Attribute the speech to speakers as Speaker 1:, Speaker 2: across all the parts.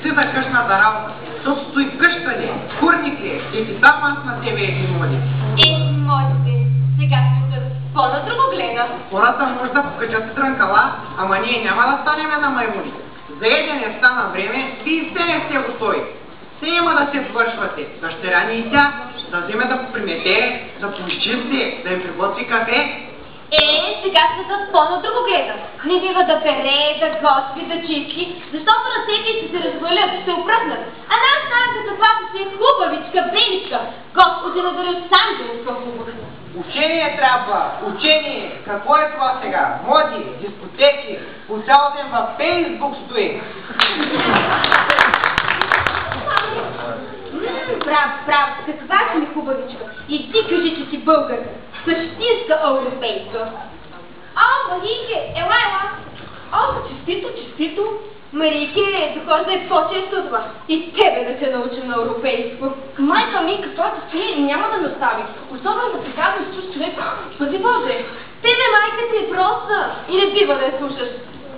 Speaker 1: си за къщната работа. То стои къща ли, курник ли, и ти дам аз на тебе един моди.
Speaker 2: Моите, сега света по-на друго гледа.
Speaker 1: Хората може да покачат трънкала, ама ние няма да станеме на маймуни. За едене стана време, вие все не сте готови. Все има да се свършвате. Дъщеря ни и тя, да вземе да попримете, да поизчисти, да им приготви кафе.
Speaker 2: Сега светът по-на друго гледа. Не бива да пере, да готви, да чисти, защото ръцете ще се развалят, ще се опръснат. А нас станата заплата си е хубавичка, беличка. Господи надарил сам да не са хубави.
Speaker 1: Учение трябва, учение. Какво е това сега? Моди, дискотеки, по цял ден във Фейсбук стои.
Speaker 2: Прав, каква си ми хубавичка. И ти кажи, че си българка. Същинска европейска. Марийке, ела. Честито. Марийке, дохождай по-често от вас. И тебе да се научим на европейско. Майка ми, каквото си, няма да ме остави. Особено да се казваш чуж човек. Пази Боже, тебе майка ти е проста и не бива да я слушаш.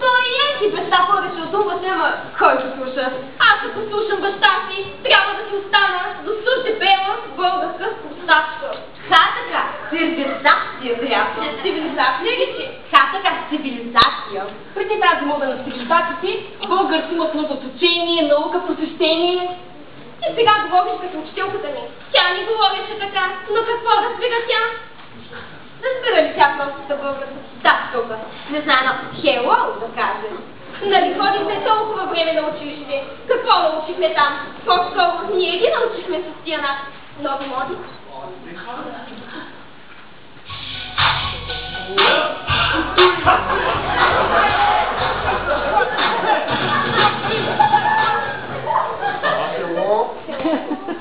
Speaker 2: Той и аз си баща повече от дума си, ама кой го слуша? Аз ако слушам баща си, трябва да си остана до суши бела българска костачка. Така, цивилизация трябва. Цивилизация ли си? Така, цивилизация. Преди тази мода на цивилизацията български имат нужда от учение, наука, просвещение. И сега говориш като учителката ми. Тя ни говореше така, но какво разбира тя? Разбира ли тя простата българска стачкалка? Не знае на хело да каже. Нали ходихме толкова време на училище? Какво научихме там? По-скоро ние ги научихме с тия наши нови моди.
Speaker 1: Hello,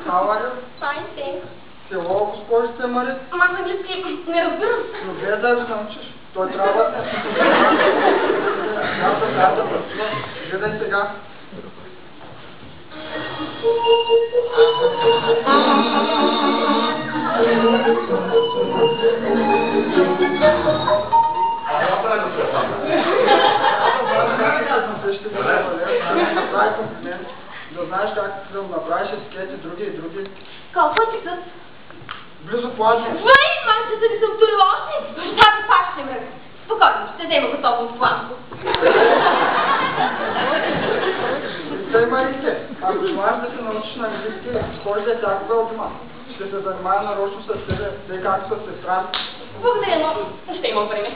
Speaker 1: how are you?
Speaker 2: Fine, thanks.
Speaker 1: Hello, госпожице Марит.
Speaker 2: Ама на английски не разбирам.
Speaker 1: Но гледай да го научиш. Той трябва да працува. Гледай сега. Да знаеш как да направиш етикети, други и други.
Speaker 2: Колко е часът?
Speaker 1: Близо плажа.
Speaker 2: Вай, мамчета ми съм вторила още. Баща ми пак ще ме. Спокойно, ще взема готово в планко.
Speaker 1: Тъй, Марите, ако желаеш да се научиш на английски, изхождай всякога от дома. Ще се занимая нарочно с тебе, тъй както са сестра.
Speaker 2: Благодаря много. Ще имам време.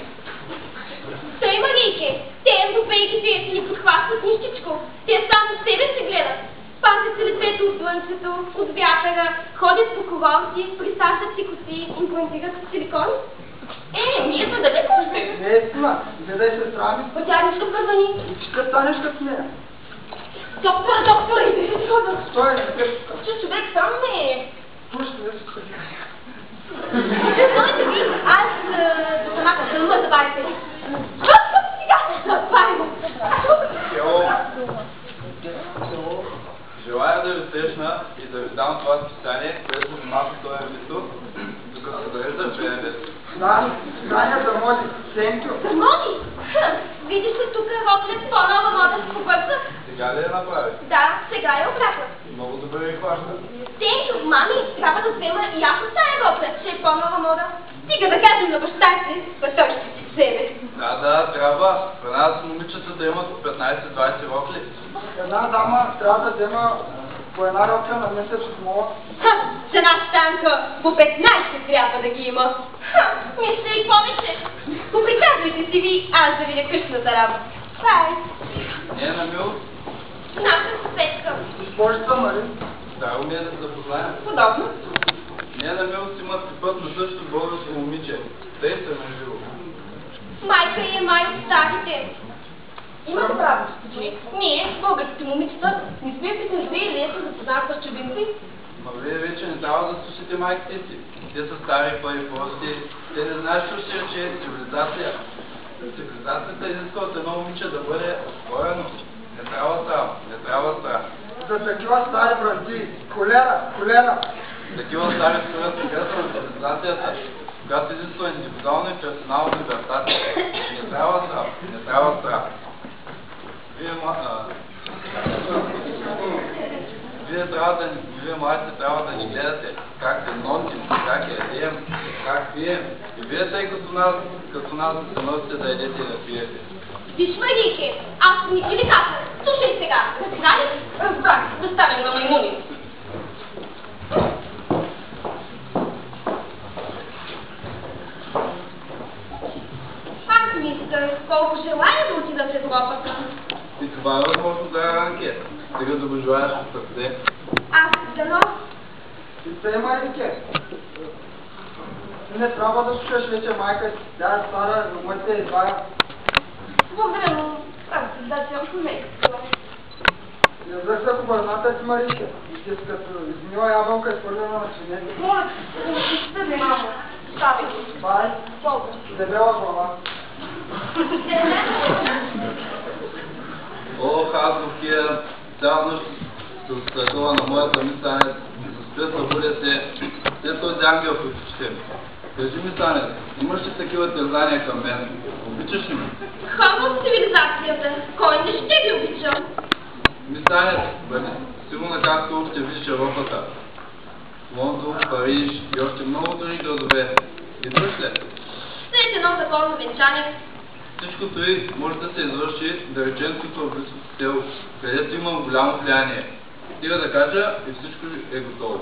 Speaker 2: Тъй, Марийке, те европейките си ни подхващат нищичко. Те само себе се гледат. Пазят се лицето от слънцето, от вятъра, ходят по курорти, присаждат си коси, имплантират силикон. Ние сме далеко сме.
Speaker 1: Не е сила, гледай сестра ми.
Speaker 2: Тя нищо казва ни.
Speaker 1: Ще станеш като нея.
Speaker 2: Доктор, иди се схода.
Speaker 1: Стой, не те пуска.
Speaker 2: Че човек сам не е.
Speaker 1: Пушки, не се съди.
Speaker 2: Знаете ви, аз до самата хълма забавите. Сега, забавим.
Speaker 3: Желая да ви срещна и да ви дам това списание, което малко това е вито, докато се дорежда приемет.
Speaker 1: Знания за моди. Сенкю.
Speaker 2: За моди? Видиш ли тук Роклет по-нова мода с побързах?
Speaker 3: Сега ли я направи?
Speaker 2: Да, сега я обляках.
Speaker 3: Много добре ви хваща.
Speaker 2: Сенкю, мами, трябва да взема и аз от тая Роклет, че е по-нова мода. Стига да кажем на баща си, той ще си вземе.
Speaker 3: Да, трябва. При нас момичета да имат 15-20 рокли.
Speaker 1: Една дама трябва да взема по една рокля на месец от мола.
Speaker 2: С една станка по 15 трябва да ги има. Мисля и повече. Поприказвайте си ви, аз да видя къщната работа. Това е.
Speaker 3: Не е на мил.
Speaker 2: Наша съседка.
Speaker 1: Госпожица Марин.
Speaker 3: Трябва ми е да се запознаем.
Speaker 2: Подобно.
Speaker 3: Не е на мил си имат път на същото българско момиче. Те са ме живо.
Speaker 2: Майка и е май от старите. Имате право, че ние, българските момичета, не сме притежили лесно да познават с чужденци.
Speaker 3: Ма вие вече не трябва да слушате майките си. Те са стари пари прости. Те не знаят, що ще рече цивилизация. Цивилизацията изисква от едно момиче да бъде отворено. Не трябва страх.
Speaker 1: За такива стари врази. Холера.
Speaker 3: Такива стари стоят сега на цивилизацията, която изисква индивидуална и персонална либертация. Не трябва страх. Вие Вие младите трябва да ни гледате как се носим, как ядем, как пием. И вие тъй като нас се носите да едете и да пиете.
Speaker 2: Виж, Марийке, аз не ти ли казвам? Слушай сега, разбра ли? Разбрах, да ставим на маймуни. Пак, мистър, колко желая да отида в Европата.
Speaker 3: И това е възможно да е анкет. Сега да го желаеш от сърце.
Speaker 2: Аз дано.
Speaker 1: И те, Марийке, не трябва да слушаш вече майка си. Тя е стара, думата е това.
Speaker 2: Благодаря му. Аз да съм помейка.
Speaker 1: Язък за губерната си, Марийке. И ти като изгнила ябълка е свързана на чинете.
Speaker 2: Моля, да не си стъдне, мамо. Стави.
Speaker 1: Бай,
Speaker 2: Болка.
Speaker 1: дебела глава.
Speaker 3: Ох, аз в тия цяла нощ с такова на моята ми Санец, да заспя, събудя се, след този ангел в очите ми. Кажи ми, Санец, имаш ли такива тързания към мен? Обичаш ли ме?
Speaker 2: Хвална в цивилизацията. Кой не ще ви обича?
Speaker 3: Ми, Санец, бъде сигурно както ще видиш Европата. Лондон, Париж и още много други градове. Идваш ли?
Speaker 2: След едно законно венчание.
Speaker 3: Всичкото и може да се извърши, да речем тук в близко село, където имам голямо влияние. Стига да кажа и всичко е готово.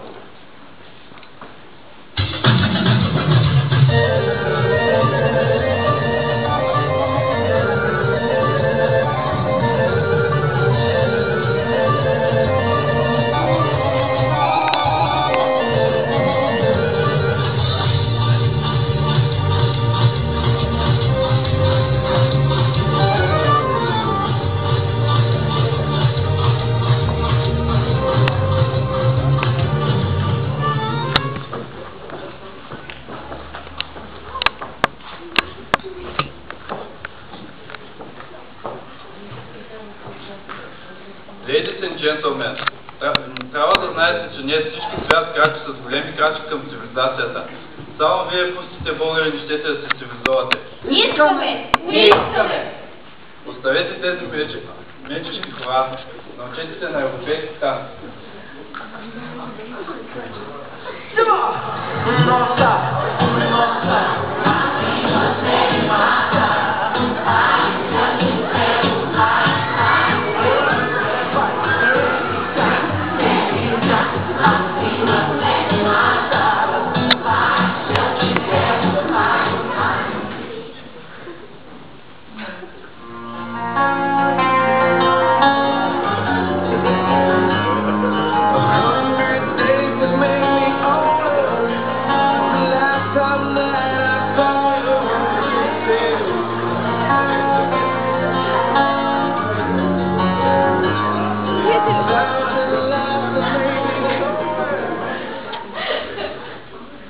Speaker 3: Ladies and gentlemen, трябва да знаете, че не всички свят крачи с големи крачи към цивилизацията. Само вие пустите българи, не щете да се цивилизовате.
Speaker 2: Ние искаме! Ние искаме!
Speaker 3: Оставете тези мечешки хора, научете се на европейски танци.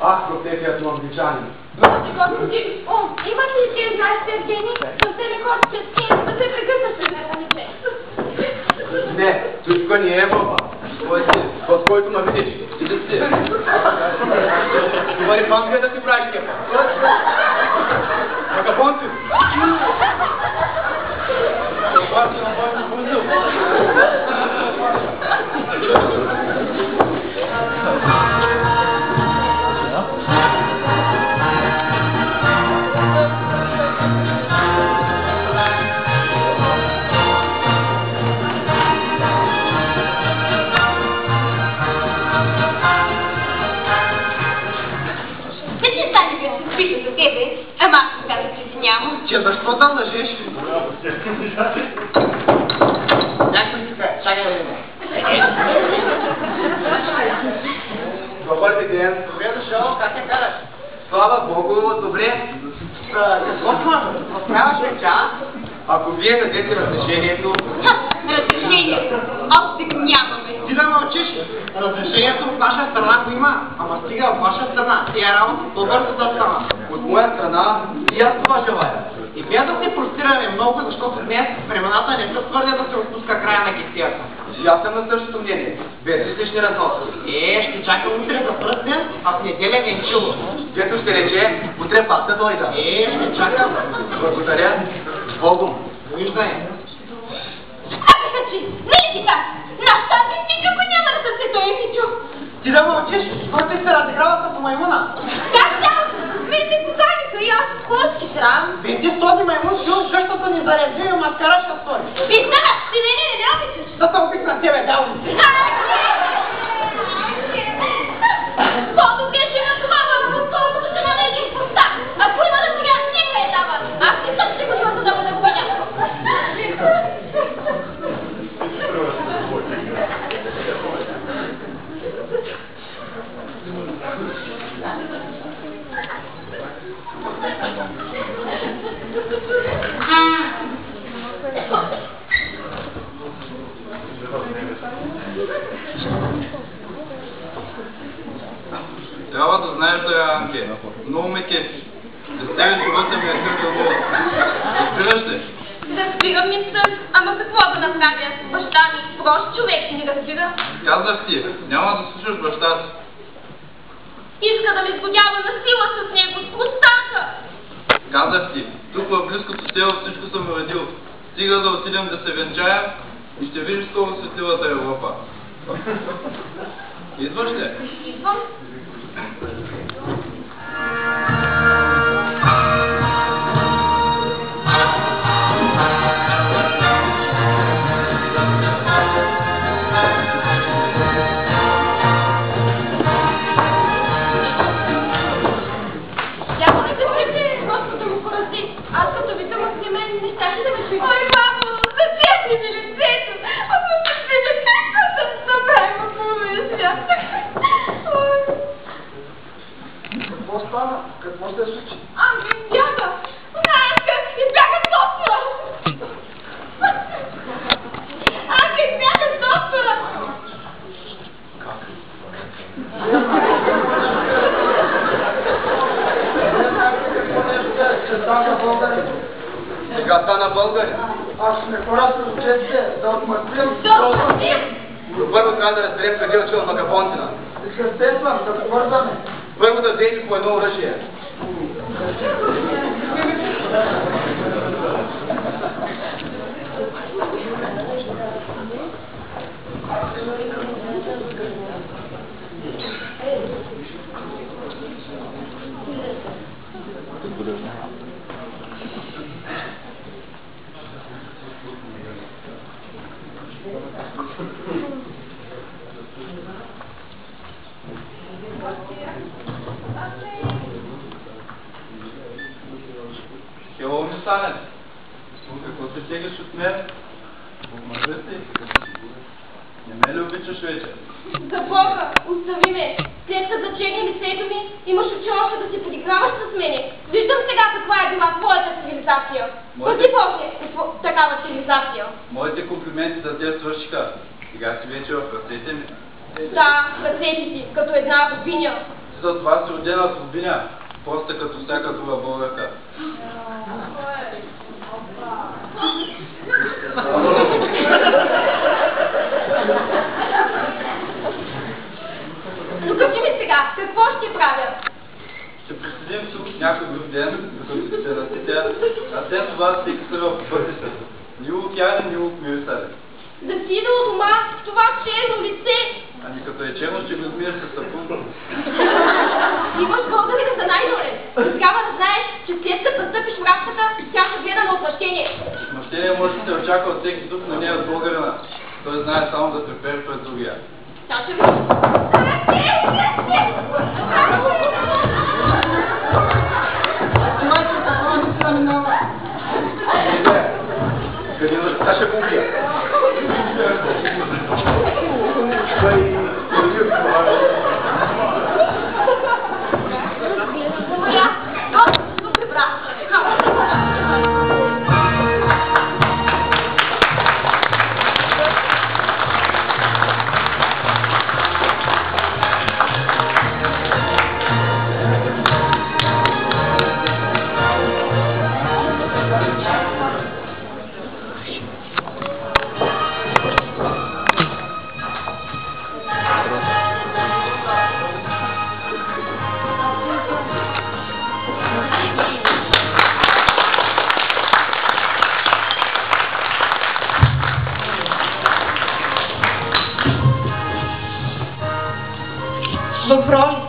Speaker 1: Ах, проклетият му англичанин!
Speaker 2: Господи, о, имат ли ти знаеш, Евгений? Да се не ходите с тия, да се прекъсваш на границе.
Speaker 1: Не, тук не е баба. От който ме видиш. Иди си. Говори в Англия да си правиш кепа. На капон си. Обаче на моят бузил.
Speaker 2: Ама аз сега се присъединявам.
Speaker 1: Че защо да лъжеш? Някой си кажа, чакай да видим. Добър ти ден. Добре дошъл, как те караш? Слава Богу, добре. Какво правиш вече? Ако вие дадете разрешението...
Speaker 2: Разрешението? Още нямаме.
Speaker 1: Ти да мълчиш. Разрешението от наша страна го има, ама стига от ваша страна. Тия работа по-бързата страна. От моя страна и аз това желая. И без да се простираме много, защото днес времената не са твърде да се отпуска края на гестията. И аз съм на същото мнение. Без излишни разноски. Ще чакам утре за пръст ден, а в неделя венчило. Дето ще рече, утре пак да дойда. Ще чакам. Благодаря. С Богом. Довиждане.
Speaker 2: Абе, хачи, нали ти така? Нас тази никога няма да се Ефичо.
Speaker 1: Ти да мълчиш, който се разиграва като маймуна.
Speaker 2: Как там? Вие се поканиха и аз плътки срам.
Speaker 1: Вие с този маймун си от същото ни зарезви и маскара ще стори.
Speaker 2: Писана, ти не обичаш.
Speaker 1: Да се обик на тебе, дяволите.
Speaker 2: По-добре ще ме хвала, отколкото ще намери изпуста. Ако има да сега, нека я дава. Аз не съм сигурна да го набъня.
Speaker 3: Трябва да знаеш, Анке, много ме кефи. Без тебе живота ми е кървил много. Разбираш ли?
Speaker 2: Разбирам, мистър, ама какво да направя? Баща ми, прост човек, не разбира.
Speaker 3: Казах ти, няма да слушаш баща си.
Speaker 2: Иска да ме сгодява на сила с него, с простата.
Speaker 3: Казах ти, тук в близкото село всичко съм уредил. Стига да отидем да се венчаем и ще видиш скоро светливата Европа. Идваш ли?
Speaker 2: Идвам. Аз като ви тъмък си мен, не щяхте да ме чуете. Ой, мамо, зачепни ми лицето. Ако се видя какво съм направила по моя свят.
Speaker 1: Какво стана? Какво се случи?
Speaker 2: Ами, бяга. Знаеш как си бяга доктора. Ами, бяга доктора.
Speaker 3: Сега стана българи.
Speaker 1: Аз сме хора с учетите да отмъстим.
Speaker 3: Първо трябва да разберем къде отива Макапонтина.
Speaker 1: Естествено, да повързаме.
Speaker 3: Първо да вземе по едно оръжие. Хело ми стане. Какво се тегаш от мен? Помъжи си. Не ме ли обичаш вече?
Speaker 2: За Бога, остави ме. След като зачегне лицето ми, имаш очи още да се подиграваш с мене. Виждам сега каква е била твоята цивилизация. Пъти Боже, такава цивилизация.
Speaker 3: Моите комплименти за теб свършиха. Сега си вече в ръцете ми.
Speaker 2: Да, ръцете си, като една бобиня.
Speaker 3: Ти за това си родена от бобиня. Проста като всяка друга българка.
Speaker 2: Докажи ми сега, какво ще правя?
Speaker 3: Ще проследим тук някой друг ден, докато се наситя, а след това всеки съва по пътището. Ни океани, ни мирисали.
Speaker 2: Да си ида от дома, това черно лице.
Speaker 3: Ами като е черно, ще го измиеш със сапун.
Speaker 2: Имаш българите за най-долен. Трябва да знаеш, че след като настъпиш връзката, тя ще гледа на отмъщение.
Speaker 3: Мъщение може да се очаква от всеки друг, но не от българина. Той знае само да трепери пред другия.
Speaker 2: Тя ще види.
Speaker 1: Майко, какво не се заминава?
Speaker 3: Къде на дъща ще го убия?
Speaker 2: Моя, доста се супи, брат. в ролите.